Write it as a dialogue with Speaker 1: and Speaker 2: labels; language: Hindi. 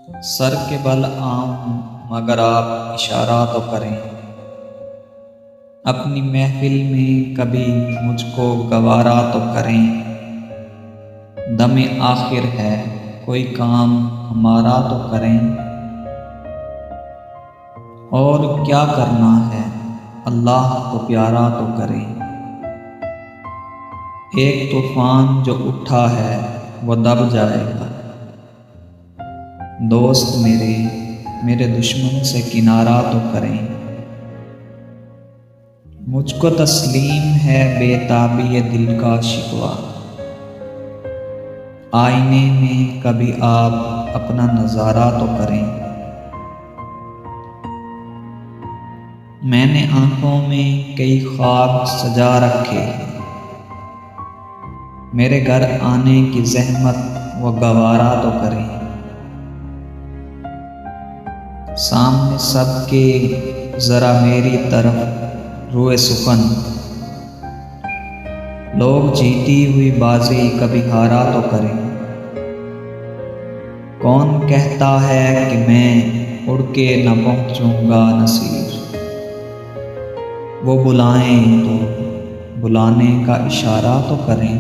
Speaker 1: सर के बल आऊं मगर आप इशारा तो करें। अपनी महफिल में कभी मुझको गवारा तो करें। दमे आखिर है कोई काम हमारा तो करें। और क्या करना है अल्लाह को प्यारा तो करें। एक तूफान जो उठा है वो दब जाएगा। दोस्त मेरे दुश्मन से किनारा तो करें। मुझको तस्लीम है बेताबी ये दिल का शिकवा। आईने में कभी आप अपना नज़ारा तो करें। मैंने आंखों में कई ख्वाब सजा रखे हैं। मेरे घर आने की जहमत वो गवारा तो करें। सामने सबके ज़रा मेरी तरफ रुए सुखन। लोग जीती हुई बाजी कभी हारा तो करें। कौन कहता है कि मैं उड़ के न पहुँचूँगा नसीब। वो बुलाएं तो बुलाने का इशारा तो करें।